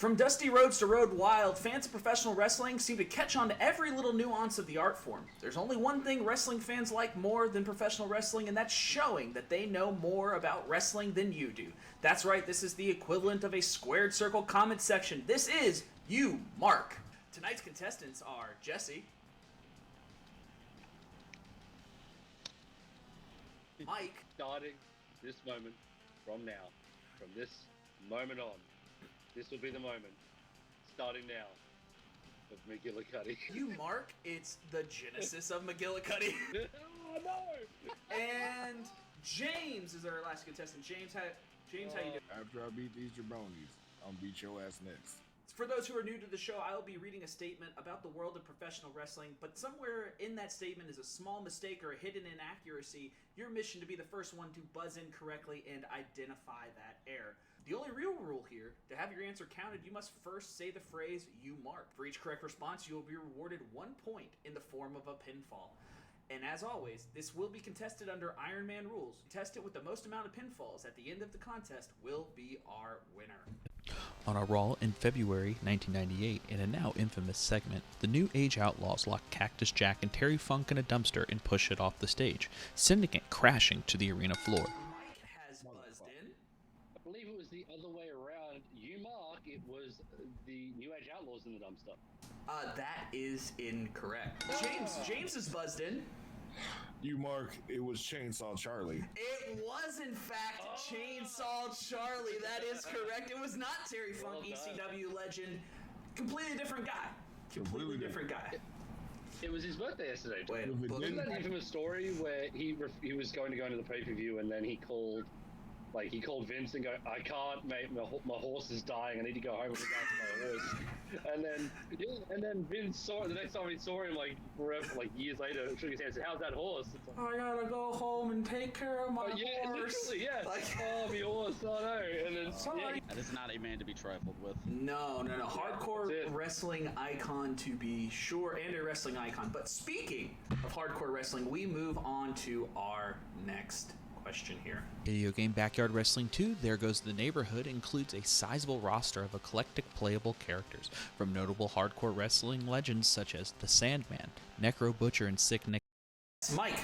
From dusty roads to road wild, fans of professional wrestling seem to catch on to every little nuance of the art form. There's only one thing wrestling fans like more than professional wrestling, and that's showing that they know more about wrestling than you do. That's right, this is the equivalent of a squared circle comment section. This is You Mark. Tonight's contestants are Jesse, Mike, Starting this moment from now, from this moment on, this will be the moment, starting now, of McGillicuddy. You Mark, it's the genesis of McGillicuddy. Oh no! And James is our last contestant. James, how you doing? After I beat these jabronis, I'm gonna beat your ass next. For those who are new to the show, I will be reading a statement about the world of professional wrestling, but somewhere in that statement is a small mistake or a hidden inaccuracy. Your mission to be the first one to buzz in correctly and identify that error. The only real rule here, to have your answer counted, you must first say the phrase "you mark." For each correct response, you will be rewarded 1 point in the form of a pinfall. And as always, this will be contested under Iron Man rules. Contestant with the most amount of pinfalls at the end of the contest will be our winner. On a Raw in February 1998, in a now infamous segment, the New Age Outlaws lock Cactus Jack and Terry Funk in a dumpster and push it off the stage, sending it crashing to the arena floor. Mike has buzzed in. I believe it was the other way around. You mark, it was the New Age Outlaws in the dumpster. That is incorrect. James is buzzed in. You Mark, it was Chainsaw Charlie. It was, in fact, Chainsaw Charlie. That is correct. It was not Terry Funk, Well done. ECW legend. Completely different guy. Completely different guy. It was his birthday yesterday. Wait, If it look, Wasn't that the infamous story where he was going to go into the pay-per-view and then he called Vince and go, I can't, mate, my horse is dying, I need to go home and look after my horse. And then Vince saw it, the next time he saw him, years later, shook his hand and said, how's that horse? It's like, I gotta go home and take care of my yeah, horse. literally, yeah. Like, Oh, my horse, oh no. And then, sorry. That is not a man to be trifled with. No. Hardcore that's it. wrestling icon to be sure, and a wrestling icon. But speaking of hardcore wrestling, we move on to our next question here. Video game Backyard Wrestling 2, There Goes the Neighborhood, includes a sizable roster of eclectic playable characters, from notable hardcore wrestling legends such as The Sandman, Necro Butcher, and Sick Nick. Mike,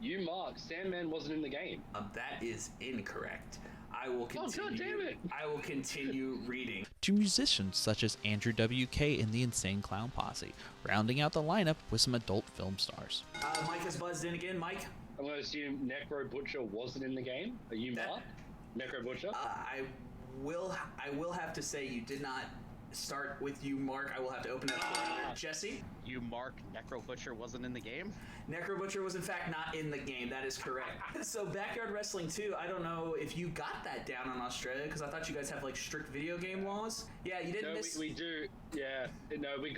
you mark, Sandman wasn't in the game. that is incorrect. I will continue. Oh, God damn it. I will continue reading. To musicians such as Andrew WK and the Insane Clown Posse, rounding out the lineup with some adult film stars. Mike has buzzed in again. Mike? I'm going to assume Necro Butcher wasn't in the game. Are you mark? Necro Butcher? I will have to say you did not start with you, Mark. I will have to open that for Jesse. You mark Necro Butcher wasn't in the game? Necro Butcher was in fact not in the game. That is correct. So Backyard Wrestling 2, I don't know if you got that down in Australia, because I thought you guys have like strict video game laws. Yeah, you didn't No, miss. we do. Yeah, no, we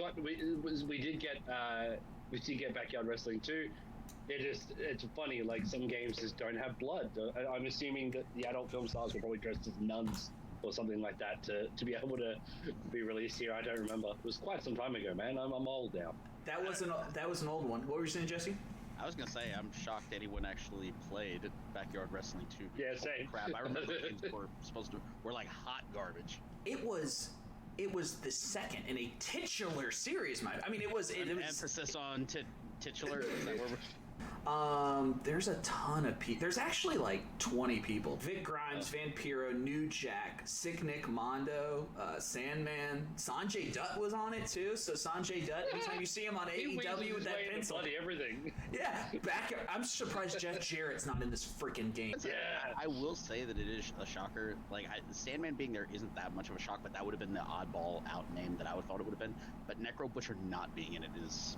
did get Backyard Wrestling 2. It's funny, like some games just don't have blood. I'm assuming that the adult film stars were probably dressed as nuns or something like that to be able to be released here. I don't remember. It was quite some time ago, man. I'm old now. That was an old one. What were you saying, Jesse? I was gonna say, I'm shocked anyone actually played Backyard Wrestling 2. Yeah, same. Crap, I remember games were like hot garbage. It was the second in a titular series, Mike. I mean, it was Emphasis on titular. Is that where we're... There's a ton of people. There's actually like 20 people. Vic Grimes, Vampiro, New Jack, Sick Nick Mondo, Sandman, Sanjay Dutt was on it too. So Sanjay Dutt, anytime you see him on AEW with that pencil, everything. yeah, I'm surprised Jeff Jarrett's not in this freaking game. Yeah. I will say that it is a shocker. Like, Sandman being there isn't that much of a shock, but that would have been the oddball out name that I would thought it would have been. But Necro Butcher not being in it is...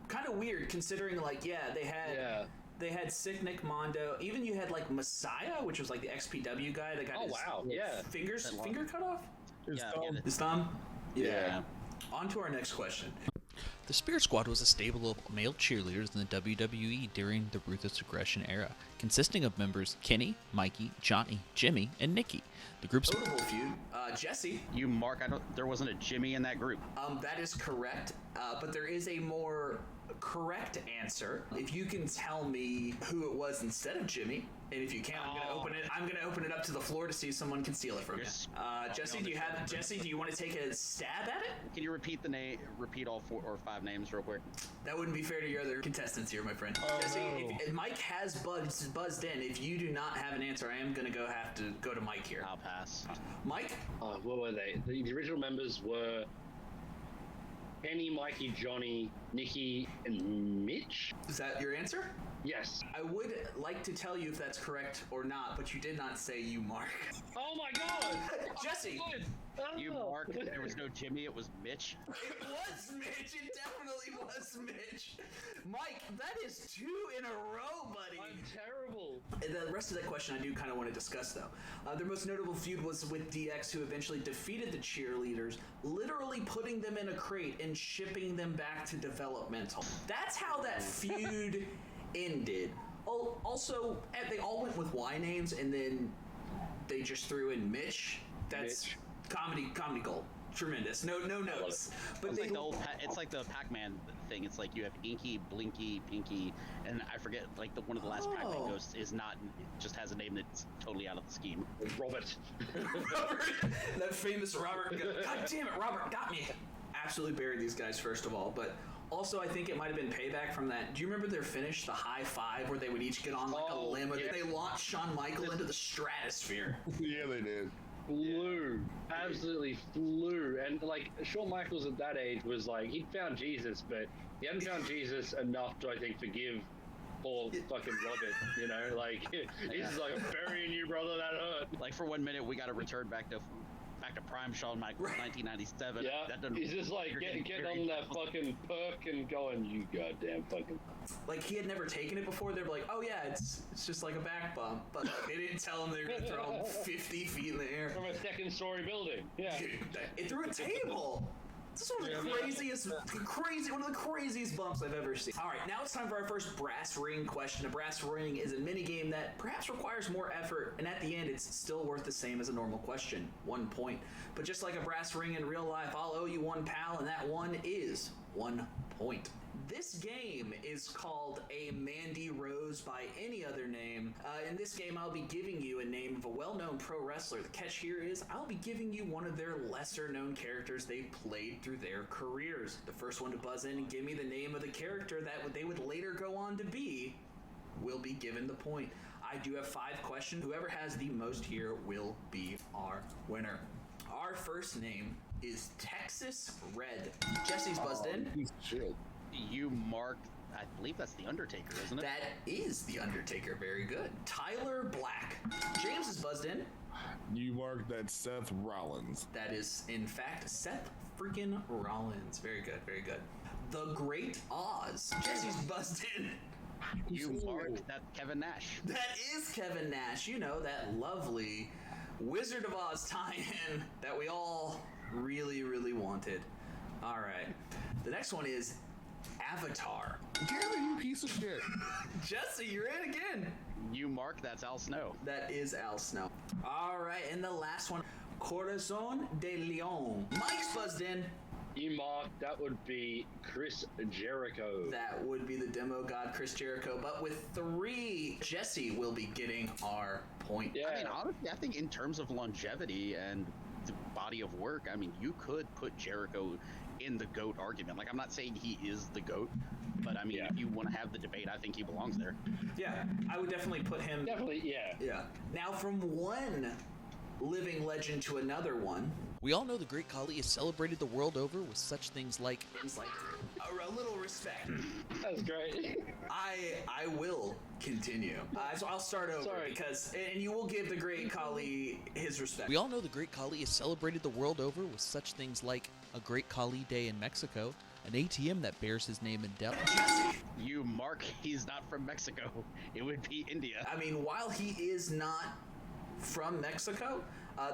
kind of weird considering, like, they had Sick Nick Mondo. Even you had like Messiah, which was like the XPW guy that got his finger cut off. His thumb. Yeah. On to our next question. The Spirit Squad was a stable of male cheerleaders in the WWE during the Ruthless Aggression era, consisting of members Kenny, Mikey, Johnny, Jimmy, and Nikki. The group's notable feud. Jesse. You mark. There wasn't a Jimmy in that group. That is correct. But there is a more correct answer. If you can tell me who it was instead of Jimmy, and if you can, I'm gonna open it up to the floor to see if someone can steal it from you. Jesse, do you want to take a stab at it? Can you repeat all 4 or 5 names real quick? That wouldn't be fair to your other contestants here, my friend. Jesse, if Mike has buzzed in. If you do not have an answer, I am gonna have to go to Mike here. I'll pass. Mike? What were they? The original members were Penny, Mikey, Johnny, Nikki, and Mitch? Is that your answer? Yes. I would like to tell you if that's correct or not, but you did not say you, Mark. Oh my god! Jesse! You, Mark, there was no Jimmy, it was Mitch. It was Mitch! It definitely was Mitch! Mike, that is 2 in a row, buddy! I'm terrible! The rest of that question I do kind of want to discuss, though. Their most notable feud was with DX, who eventually defeated the cheerleaders, literally putting them in a crate and shipping them back to developmental. That's how that feud ended. Also, they all went with Y names, and then they just threw in Mitch. That's Mitch. Comedy gold. Tremendous. No notes. But It's like it's like the Pac-Man thing. It's like you have Inky, Blinky, Pinky, and I forget, like one of the last Pac-Man ghosts is not, just has a name that's totally out of the scheme. Robert. That famous Robert. God damn it, Robert got me. Absolutely buried these guys, first of all, but also I think it might have been payback from that. Do you remember their finish, the high five, where they would each get on like a limb? Yeah. They launched Shawn Michaels into the stratosphere. Yeah, they did. Flew. Absolutely flew. And like Shawn Michaels at that age was like, he'd found Jesus, but he hadn't found Jesus enough to, I think, forgive poor fucking Robert, you know, like he's like, I'm burying you, brother, that hurt. Like for 1 minute we got to return back to prime Shawn Michaels, 1997. Yeah, that doesn't, he's just like getting on that fucking perk and going, you goddamn fucking. Like he had never taken it before. They're like, oh yeah, it's just like a back bump, but like, they didn't tell him they were gonna throw him 50 feet in the air From a 2nd-story building. Yeah. Dude, it threw a table. This is one of the craziest bumps I've ever seen. All right, now it's time for our first brass ring question. A brass ring is a mini game that perhaps requires more effort, and at the end, it's still worth the same as a normal question, 1 point. But just like a brass ring in real life, I'll owe you 1 pal, and that 1 is 1 point. This game is called a Mandy Rose by any other name. In this game, I'll be giving you a name of a well-known pro wrestler. The catch here is I'll be giving you one of their lesser-known characters they played through their careers. The first one to buzz in and give me the name of the character that they would later go on to be will be given the point. I do have 5 questions. Whoever has the most here will be our winner. Our first name is Texas Red. Jesse's buzzed in. Piece of shit. You, Mark, I believe that's The Undertaker, isn't it? That is The Undertaker. Very good. Tyler Black. James is buzzed in. You mark that Seth Rollins. That is, in fact, Seth freaking Rollins. Very good, very good. The Great Oz. Jesse's buzzed in. You, Mark, that's Kevin Nash. That is Kevin Nash. You know, that lovely Wizard of Oz tie-in that we all really, really wanted. All right. The next one is Avatar. Damn it, you piece of shit. Jesse, you're in again. You, Mark, that's Al Snow. That is Al Snow. All right, and the last one, Corazon de Leon. Mike's buzzed in. You mark, that would be Chris Jericho. That would be the demo god Chris Jericho, but with 3, Jesse will be getting our point. Yeah. I mean, honestly, I think in terms of longevity and the body of work, I mean, you could put Jericho in the GOAT argument. Like, I'm not saying he is the GOAT, but I mean, if you want to have the debate, I think he belongs there. Yeah, I would definitely put him. Definitely, yeah. Yeah. Now, from one living legend to another one. We all know the Great Khali is celebrated the world over with such things like It's like a little respect. That's great. I will continue. So I'll start over because, and you will give the Great Khali his respect. We all know the Great Khali is celebrated the world over with such things like a Great Khali Day in Mexico, an ATM that bears his name in Delhi. Jesse. You, Mark, he's not from Mexico. It would be India. I mean, while he is not from Mexico,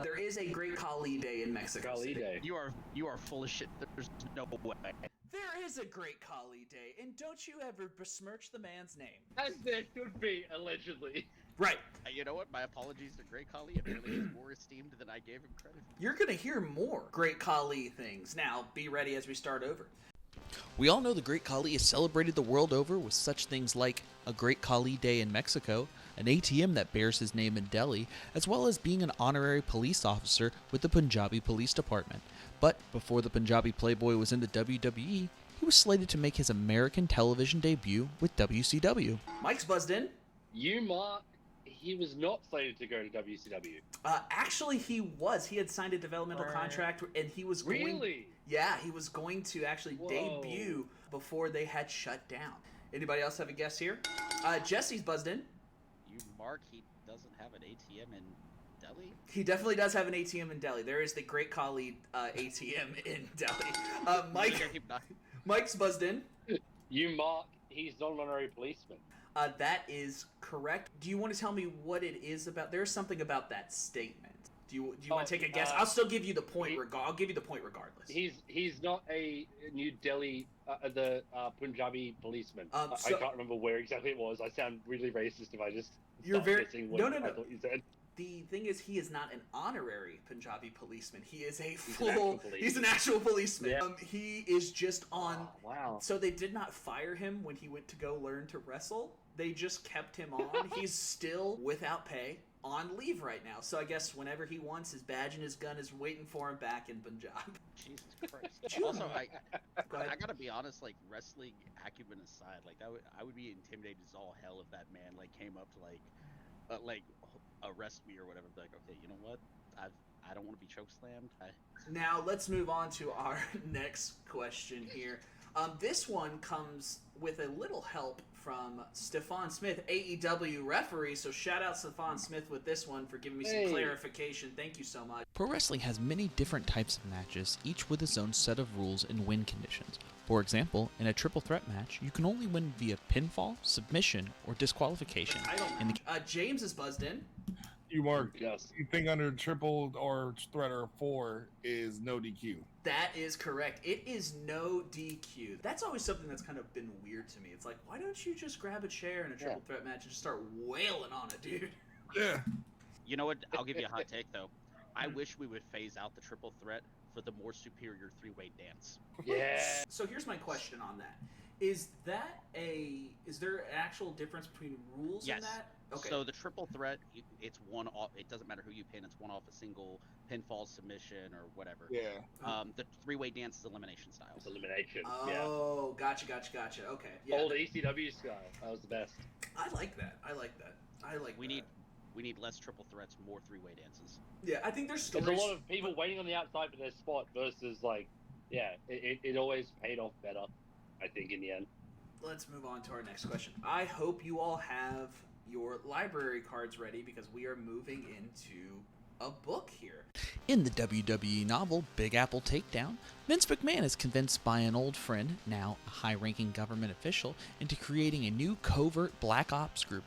there is a Great Khali Day in Mexico Khali City. Day. You are full of shit. There's no way. There is a Great Khali Day, and don't you ever besmirch the man's name. As there should be, allegedly. Right. You know what? My apologies to Great Khali. Apparently he's more esteemed than I gave him credit. You're going to hear more Great Khali things. Now, be ready as we start over. We all know the Great Khali is celebrated the world over with such things like a Great Khali Day in Mexico, an ATM that bears his name in Delhi, as well as being an honorary police officer with the Punjabi Police Department. But before the Punjabi Playboy was in the WWE, he was slated to make his American television debut with WCW. Mike's buzzed in. You mark. He was not slated to go to WCW. Actually, he was. He had signed a developmental contract, and he was going... Really? Yeah, he was going to actually debut before they had shut down. Anybody else have a guess here? Jesse's buzzed in. You mark, he doesn't have an ATM in Delhi? He definitely does have an ATM in Delhi. There is the Great Khali ATM in Delhi. Mike's buzzed in. You mark. He's not an honorary policeman. That is correct. Do you want to tell me what it is about? There's something about that statement. Do you want to take a guess? I'll still give you the point. I'll give you the point regardless. He's not a New Delhi the Punjabi policeman. I can't remember where exactly it was. I sound really racist if I just guessing what I thought you said. The thing is, he is not an honorary Punjabi policeman. He is he's an actual policeman. Yeah. He is just on. Oh, wow. So they did not fire him when he went to go learn to wrestle. They just kept him on. He's still without pay on leave right now. So I guess whenever he wants, his badge and his gun is waiting for him back in Punjab. Jesus Christ. Also, I gotta be honest, like, wrestling acumen aside, like, I would be intimidated as all hell if that man, like, came up to, like, arrest me or whatever. Like, okay, you know what? I don't want to be chokeslammed. Now, let's move on to our next question here. This one comes with a little help from Stefan Smith, AEW referee. So shout out Stefan Smith with this one for giving me some clarification. Thank you so much. Pro wrestling has many different types of matches, each with its own set of rules and win conditions. For example, in a triple threat match, you can only win via pinfall, submission, or disqualification. James is buzzed in. You mark. Yes. You think under triple or threat or 4 is no DQ. That is correct. It is no DQ. That's always something that's kind of been weird to me. It's like, why don't you just grab a chair in a triple threat match and just start wailing on it, dude? Yeah. You know what? I'll give you a hot take, though. I wish we would phase out the triple threat for the more superior three-way dance. Yeah. So here's my question on that. Is there an actual difference between rules in that? Okay. So the triple threat, it's one off. It doesn't matter who you pin. It's one off a single pinfall, submission, or whatever. Yeah. The three-way dance is elimination style. It's elimination. Oh, gotcha. Okay. Yeah. Old ECW style. That was the best. I like that. We need less triple threats, more three-way dances. Yeah, I think there's a lot of people waiting on the outside for their spot versus it always paid off better, I think, in the end. Let's move on to our next question. I hope you all have your library cards ready because we are moving into a book here. In the WWE novel Big Apple Takedown, Vince McMahon is convinced by an old friend, now a high-ranking government official, into creating a new covert black ops group.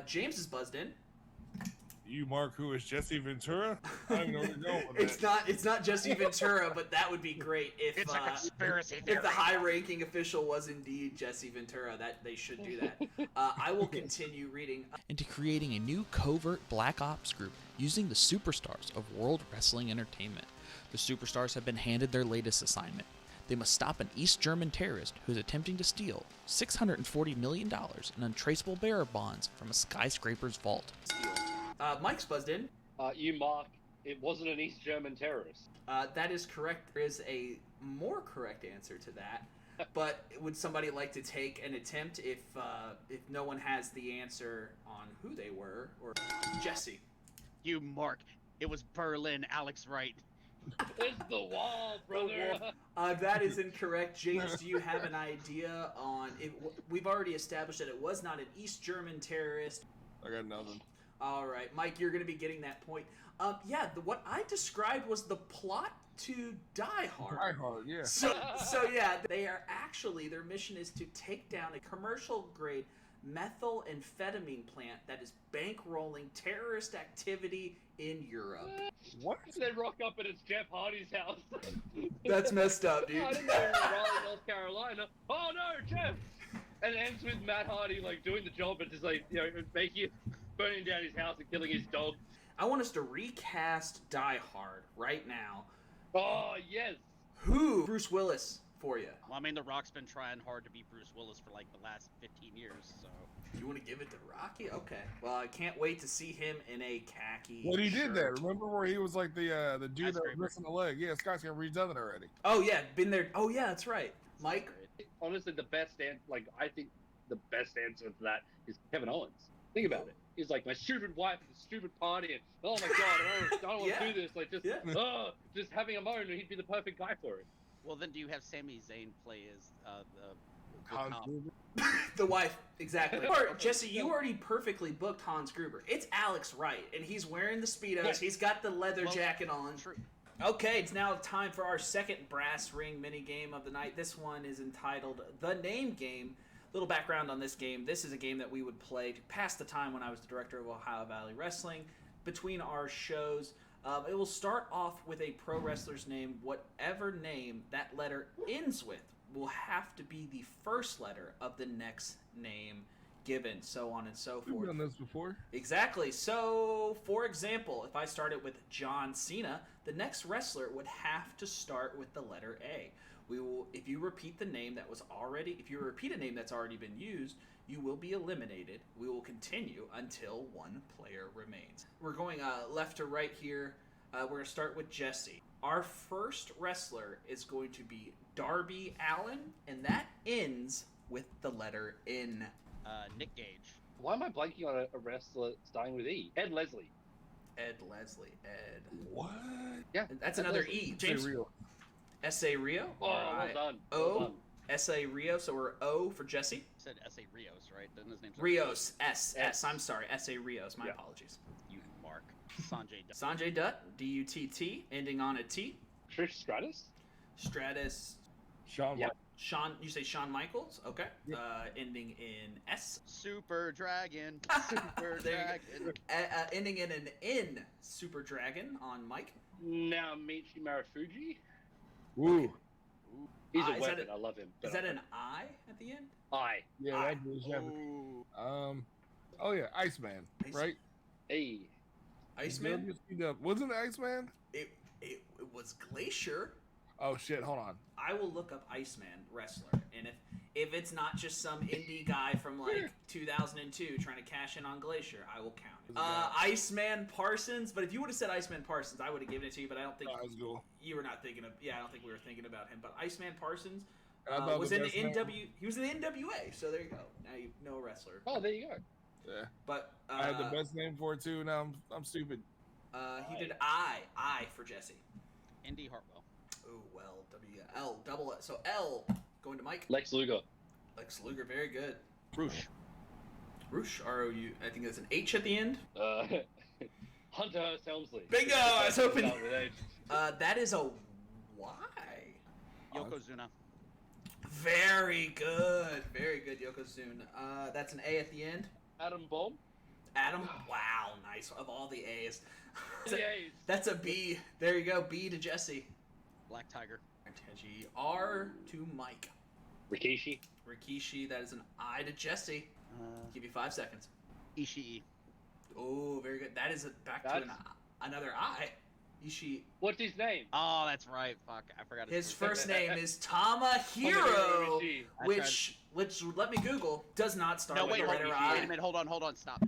James is buzzed in. You mark who is Jesse Ventura? I don't know where you're going with It's not Jesse Ventura, but that would be great if it's a conspiracy theory. If the high-ranking official was indeed Jesse Ventura. That they should do that. I will continue reading. Into creating a new covert black ops group using the superstars of World Wrestling Entertainment. The superstars have been handed their latest assignment. They must stop an East German terrorist who is attempting to steal $640 million in untraceable bearer bonds from a skyscraper's vault. Mike's buzzed in. You mark. It wasn't an East German terrorist. That is correct. There is a more correct answer to that. But would somebody like to take an attempt if no one has the answer on who they were? Or Jesse. You mark. It was Berlin, Alex Wright. It's the wall, brother. That is incorrect. James, do you have an idea on it? We've already established that it was not an East German terrorist. I got nothing. All right, Mike, you're going to be getting that point. What I described was the plot to Die Hard. Die Hard, yeah. So yeah, their mission is to take down a commercial-grade methamphetamine plant that is bankrolling terrorist activity in Europe. What? They rock up and it's Jeff Hardy's house. That's messed up, dude. I didn't know it was Raleigh, North Carolina. Oh no, Jeff! And it ends with Matt Hardy doing the job and just burning down his house and killing his dog. I want us to recast Die Hard right now. Oh yes. Who Bruce Willis for you. Well, I mean, The Rock's been trying hard to beat Bruce Willis for like the last 15 years, so. You want to give it to Rocky? Okay. Well, I can't wait to see him in a khaki. When he shirt. did that, remember where he was like the dude that was Skyscraper. missing a leg? Yeah, Skyscraper done it already. Oh yeah, been there. Oh yeah, that's right. Mike. Honestly, the best answer, like I think the best answer to that is Kevin Owens. Think about it. He's like, my stupid wife at the stupid party, and oh my god, I don't want to Yeah. do this. Like just, Yeah. just having a moan, and he'd be the perfect guy for it. Well, then do you have Sami Zayn play as the Hans cop? Gruber. The wife, exactly. Or, Jesse, you already perfectly booked Hans Gruber. It's Alex Wright, and he's wearing the Speedos. Yes. He's got the leather Well, jacket on. True. Okay, it's now time for our second brass ring mini game of the night. This one is entitled The Name Game. Little background on this game. This is a game that we would play to pass the time when I was the director of Ohio Valley Wrestling. Between our shows, it will start off with a pro wrestler's name. Whatever name that letter ends with will have to be the first letter of the next name given, so on and so We've forth. done this before. Exactly. So, for example, if I started with John Cena, the next wrestler would have to start with the letter A. We will, if you repeat a name that's already been used, you will be eliminated. We will continue until one player remains. We're going left to right here. We're going to start with Jesse. Our first wrestler is going to be Darby Allin, and that ends with the letter N. Nick Gage. Why am I blanking on a wrestler starting with E? Ed Leslie. Ed Leslie. Ed. What? Yeah, That's Ed another Leslie. E. Say James. real. S.A. Rio. Oh, well done. O. Well done. S.A. Rio. So we're O for Jesse. Said S.A. Rios, right? Doesn't his name start with Rios. S. S. I'm sorry. S.A. Rios. My Yeah. apologies. You mark. Sanjay Dutt. Sanjay Dutt. D-U-T-T. Ending on a T. Trish Stratus. Stratus. Shawn. Yeah. Sean. You say Shawn Michaels? Okay. Yep. Ending in S. Super Dragon. Super There you Dragon. Ending in an N. Super Dragon on Mike. Now Michi Marufuji. Ooh. He's Is a that weapon. a- I love him. Is that an I at the end? I? Yeah, that was Ooh. Oh yeah, Iceman, Ice- right? Hey. Iceman? Wasn't it Iceman? It was Glacier. Oh shit, hold on. I will look up Iceman wrestler, and if it's not just some indie guy from like 2002 trying to cash in on Glacier, I will count it. Iceman Parsons, but if you would have said Iceman Parsons, I would have given it to you, but I don't think Oh, that was cool. you were not thinking of. Yeah, I don't think we were thinking about him. But Iceman Parsons I thought was the in the best man- NW. He was in the NWA, so there you go. Now you know a wrestler. Oh, there you go. Yeah, But I had the best name for it too. Now I'm stupid. he did I for Jesse. Indy Hartwell. Oh well, W-L double S. So L going to Mike. Lex Luger. Lex Luger, very good. Roosh. Roosh, R-O-U. I think there's an H at the end. Hunter Hearst Helmsley. Bingo! I was hoping- Start with H. That is a Y. Yokozuna. Very good, Yokozuna. That's an A at the end. Adam Bomb. Adam. Wow, nice. Of all the A's, Yay. that's a B. There you go. B to Jesse. Black Tiger. R to Mike. Rikishi. Rikishi. That is an I to Jesse. Give you 5 seconds. Ishii. Oh, very good. That is back to another I. Ishii. What's his name? Oh, that's right. Fuck, I forgot His first first name is Tamahiro, Rikishi. which let me Google, does not start No, with wait, the wait letter a I. minute. Hold on. Stop.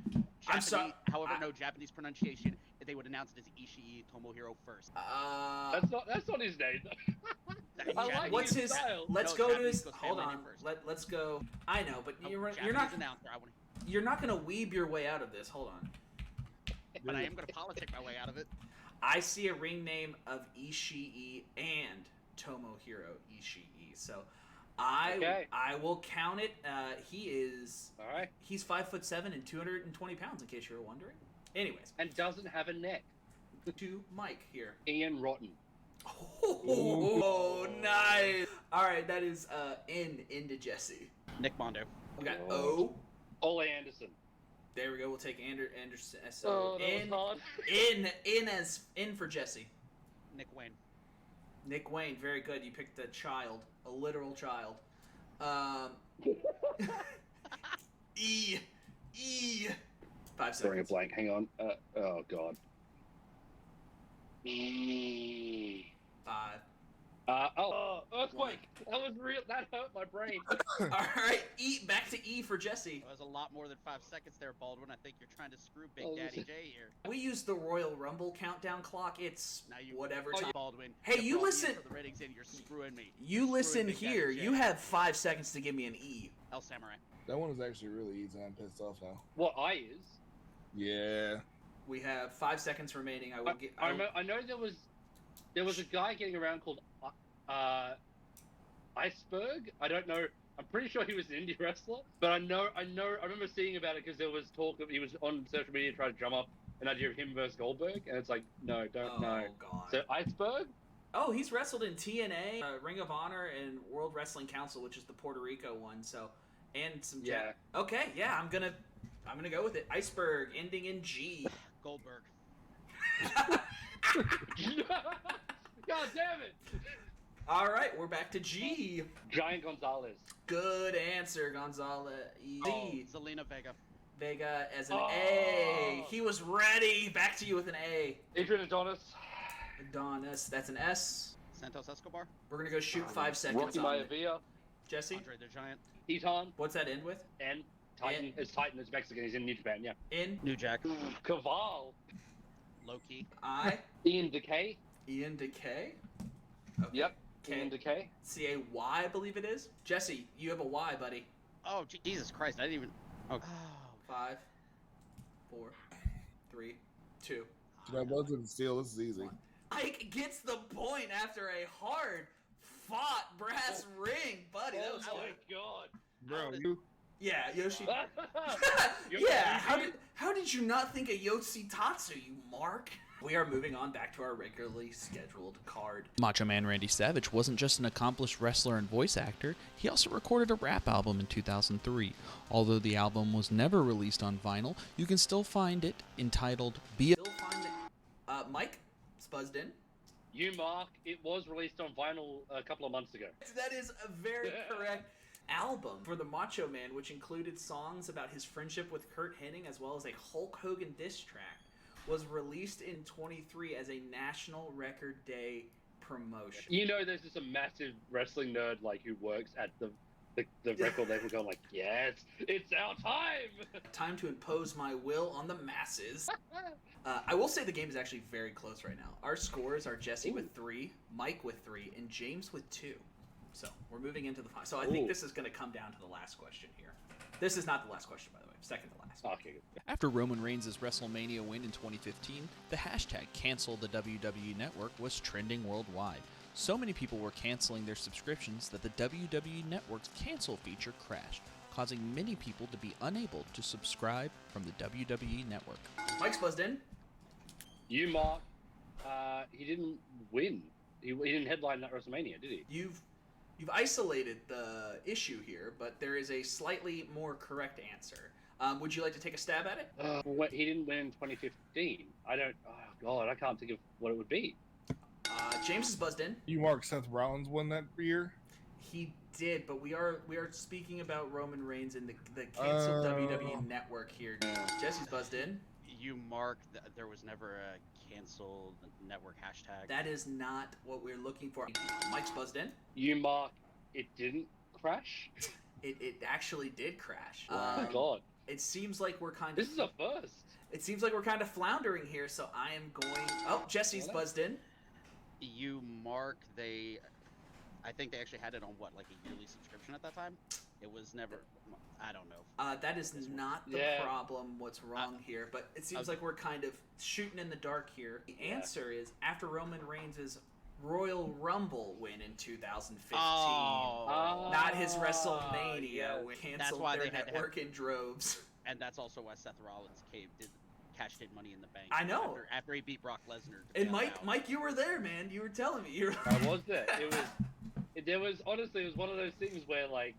I'm sorry. However, no Japanese pronunciation. If they would announce it as Ishii Tomohiro first. That's not his name. I like What's his? style. Let's No, go to Japanese his. goes Hold family on. name first. Let's go. I know, but you're Japanese not. announcer. You're not gonna weeb your way out of this. Hold on. But I am gonna politic my way out of it. I see a ring name of Ishii and Tomohiro Ishii. So, Okay. I will count it. He's All right. 5'7" and 220 pounds. In case you were wondering. Anyways, And doesn't have a neck. to Mike here. Ian Rotten. Oh, nice. All right, that is into Jesse. Nick Mondo. We got O. Ole Anderson. There we go. We'll take Anderson. Oh, So that was hard. in for Jesse. Nick Wayne. Nick Wayne, very good. You picked a child, a literal child. E. 5 Drawing a seconds. blank. Hang on. Oh God. 5. Earthquake. That was real. That hurt my brain. All right, back to E for Jesse. That was a lot more than 5 seconds there, Baldwin. I think you're trying to screw Big Daddy J here. We use the Royal Rumble countdown clock. It's Now you whatever oh, time. Baldwin. Hey, you brought me listen. in for the ratings in, you're screwing me. You You're listen screwing Big Daddy here. J. You have 5 seconds to give me an E. El Samurai. That one is actually really easy. I'm pissed off now. What I is? Yeah. We have 5 seconds remaining. I will get. I know there was a guy getting around called Iceberg. I don't know. I'm pretty sure he was an indie wrestler, but I remember seeing about it because there was talk of he was on social media trying to drum up an idea of him versus Goldberg, and it's like, no, don't know. God. So Iceberg? Oh, he's wrestled in TNA, Ring of Honor, and World Wrestling Council, which is the Puerto Rico one. So, and some. Yeah. Okay, yeah, I'm gonna go with it. Iceberg, ending in G. Goldberg. God damn it! All right, we're back to G. Giant Gonzalez. Good answer, Gonzalez. Oh, Zelina Vega. Vega as an A. He was ready. Back to you with an A. Adrian Adonis. Adonis. That's an S. Santos Escobar. We're gonna go shoot 5 seconds Rocky on it. Maivia. Jesse, Andre the Giant. Eton. what's that end with? And Titan. And- It's Titan. It's Mexican. He's in New Japan. Yeah. In New Jack. Caval. Loki. I. Ian Decay. Ian Decay. Okay. Yep. Okay. Ian Decay. C-A-Y, I believe it is. Jesse, you have a Y, buddy. Oh, Jesus Christ. I didn't even. Oh. 5, 4, 3, 2. Should I buzz and steal? This is easy. Ike gets the point after a hard fought brass ring, buddy. That was Oh good. my god. Bro, you. Yeah, Yoshi. Yoshi, Yeah, you how did you not think of Yotsu Tatsu, you mark? We are moving on back to our regularly scheduled card. Macho Man Randy Savage wasn't just an accomplished wrestler and voice actor, he also recorded a rap album in 2003. Although the album was never released on vinyl, you can still find it entitled Be Still find it. Mike, it's buzzed in. You mark. It was released on vinyl a couple of months ago. That is a very correct album for the Macho Man, which included songs about his friendship with Kurt Hennig as well as a Hulk Hogan diss track, was released in 23 as a National Record Day promotion. You know, there's just a massive wrestling nerd like who works at the record label going like, yes, it's our time. Time to impose my will on the masses. I will say the game is actually very close right now. Our scores are Jesse with 3, Mike with 3, and James with 2. So we're moving into the final. So I think this is going to come down to the last question here. This is not the last question, by the way. Second to last. Okay. After Roman Reigns' WrestleMania win in 2015, the hashtag #CancelTheWWE Network was trending worldwide. So many people were canceling their subscriptions that the WWE Network's cancel feature crashed, causing many people to be unable to subscribe from the WWE Network. Mike's buzzed in. You mark. He didn't win. He didn't headline that WrestleMania, did he? You've isolated the issue here, but there is a slightly more correct answer. Would you like to take a stab at it? He didn't win in 2015. I don't. Oh God, I can't think of what it would be. James is buzzed in. You mark Seth Rollins won that year? He did, but we are speaking about Roman Reigns and the canceled WWE Network here. Jesse's buzzed in. You mark that there was never a canceled network hashtag. That is not what we're looking for. Mike's buzzed in. You mark. It didn't crash. It actually did crash. Oh God. It seems like we're kind of. This is a first. It seems like we're kind of floundering here, so I am going. Oh, Jesse's buzzed in. You mark I think they actually had it on what, like a yearly subscription at that time? It was never. I don't know. That is not the problem. What's wrong here? But it seems like we're kind of shooting in the dark here. The answer is after Roman Reigns' Royal Rumble win in 2015, not his WrestleMania, canceled why their they had to network in droves. And that's also why Seth Rollins cashed in Money in the Bank. I know. After he beat Brock Lesnar. And Mike, you were there, man. You were telling me. I was there. There was honestly, it was one of those things where like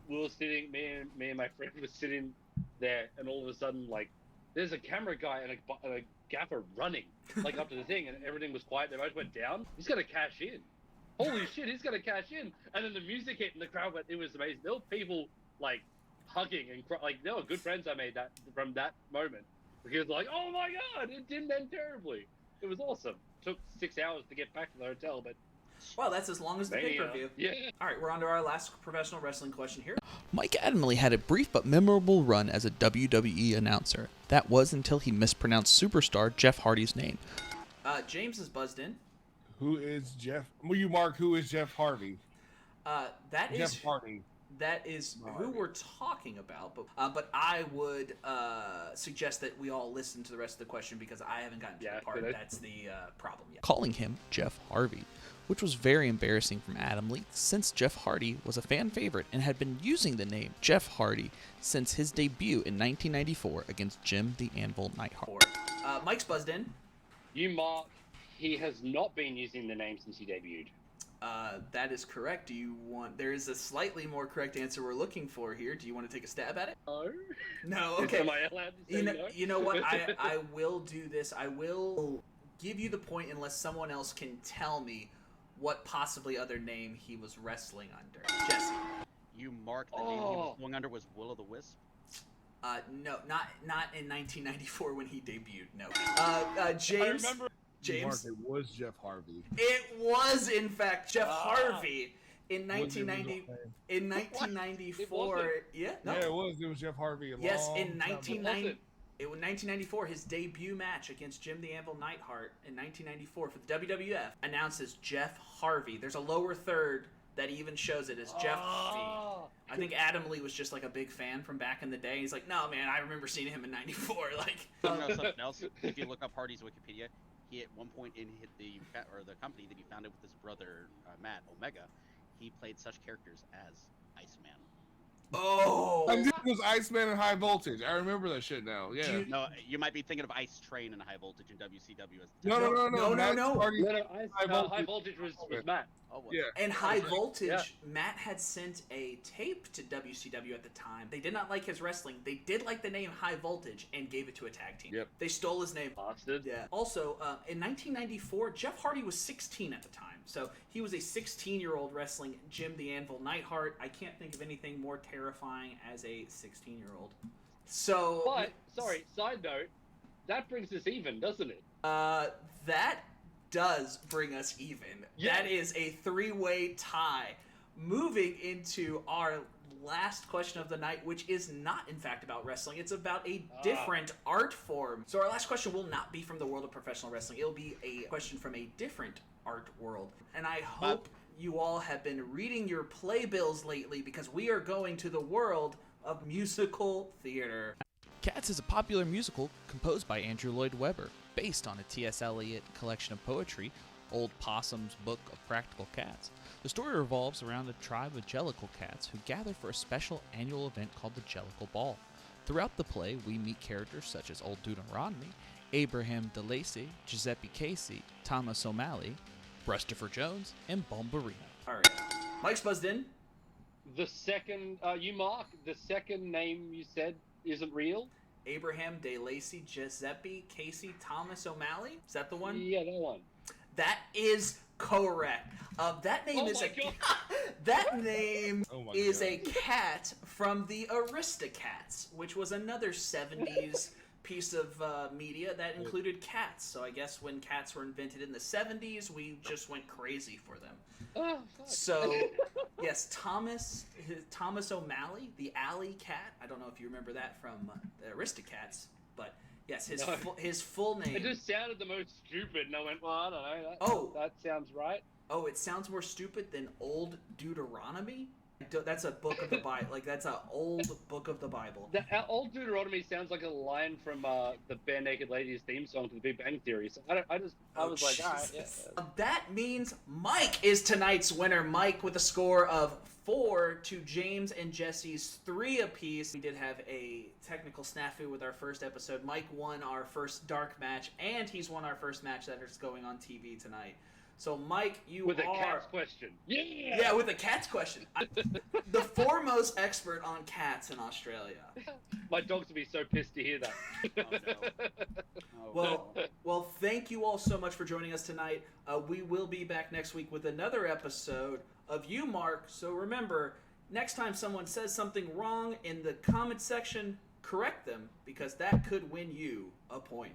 we were sitting, me and my friend were sitting there, and all of a sudden like there's a camera guy and a gaffer running like up to the thing, and everything was quiet. They both went down. He's gonna cash in. Holy shit, he's gonna cash in! And then the music hit and the crowd went. It was amazing. There were people like hugging and like there were good friends I made from that moment. Because like, oh my god, it didn't end terribly. It was awesome. Took 6 hours to get back to the hotel, but Wow, that's as long as the Mania. pay-per-view. Yeah. All right, we're on to our last professional wrestling question here. Mike Adamle had a brief but memorable run as a WWE announcer. That was until he mispronounced superstar Jeff Hardy's name. James is buzzed in. Who is Jeff? Will you mark who is Jeff Hardy? Jeff Hardy. That is who we're talking about, but I would suggest that we all listen to the rest of the question because I haven't gotten to the part. That's the problem yet. Calling him Jeff Harvey, which was very embarrassing from Adamle since Jeff Hardy was a fan favorite and had been using the name Jeff Hardy since his debut in 1994 against Jim the Anvil Neidhart. Mike's buzzed in. You mark. He has not been using the name since he debuted. That is correct. There is a slightly more correct answer we're looking for here. Do you want to take a stab at it? No. No, okay. Am I allowed to say no? You know what? I will do this. I will give you the point unless someone else can tell me what possibly other name he was wrestling under. Jesse. You marked the name he was going under was Will o' the Wisp? No, not in 1994 when he debuted. No. James. I remember. James. Mark, it was Jeff Harvey. It was in fact Jeff Harvey in 1990. In 1994. Yeah. No. Yeah, it was. It was Jeff Harvey. Yes, in 1994, his debut match against Jim the Anvil Neidhart in 1994 for the WWF announces Jeff Harvey. There's a lower third that even shows it as Jeff Harvey. I think Adamle was just like a big fan from back in the day. He's like, no man, I remember seeing him in '94. Like, You know something else? If you look up Hardy's Wikipedia, he at one point in the company that he founded with his brother Matt Omega, he played such characters as Iceman. Oh, I think it was Iceman and High Voltage. I remember that shit now. Yeah. No, you might be thinking of Ice Train and High Voltage in WCW. No. High voltage was Matt. Oh, well. Yeah. and High Voltage, Matt had sent a tape to WCW at the time. They did not like his wrestling. They did like the name High Voltage and gave it to a tag team. Yep. They stole his name. Bastard. Yeah. Also, in 1994, Jeff Hardy was 16 at the time. So he was a 16-year-old wrestling Jim the Anvil Neidhart. I can't think of anything more terrifying as a 16-year-old. So. But, sorry, side note, that brings us even, doesn't it? That does bring us even. Yeah. That is a three-way tie. Moving into our last question of the night, which is not, in fact, about wrestling. It's about a different art form. So our last question will not be from the world of professional wrestling. It'll be a question from a different art world. And I hope you all have been reading your playbills lately because we are going to the world of musical theater. Cats is a popular musical composed by Andrew Lloyd Webber, based on a T.S. Eliot collection of poetry, Old Possum's Book of Practical Cats. The story revolves around a tribe of Jellicle cats who gather for a special annual event called the Jellicle Ball. Throughout the play, we meet characters such as Old Deuteronomy, Abraham DeLacy, Giuseppe Casey, Thomas O'Malley, Christopher Jones, and Bomberino. All right. Mike's buzzed in. The second, the second name you said isn't real? Abraham DeLacy, Giuseppe Casey, Thomas O'Malley. Is that the one? Yeah, that one. That is correct. That name is that name is a cat from the Aristocats, which was another 70s piece of media that included cats. So I guess when cats were invented in the 70s, we just went crazy for them. Oh, fuck. So, yes, Thomas O'Malley, the alley cat. I don't know if you remember that from the Aristocats, but yes, his full name. It just sounded the most stupid, and I went, well, I don't know. That sounds right. Oh, it sounds more stupid than Old Deuteronomy? That's a book of the Bible. Like, that's an old book of the Bible. Old Deuteronomy sounds like a line from the Bare Naked Ladies theme song to the Big Bang Theory. So I was like, all right, yeah. That means Mike is tonight's winner. Mike with a score of 4 to James and Jesse's 3 apiece. We did have a technical snafu with our first episode. Mike won our first dark match, and he's won our first match that is going on TV tonight. So, Mike, with a cat's question. Yeah! Yeah, with a cat's question. The foremost expert on cats in Australia. My dogs would be so pissed to hear that. Oh, no. Well, thank you all so much for joining us tonight. We will be back next week with another episode of You, Mark. So remember, next time someone says something wrong in the comment section, correct them, because that could win you a point.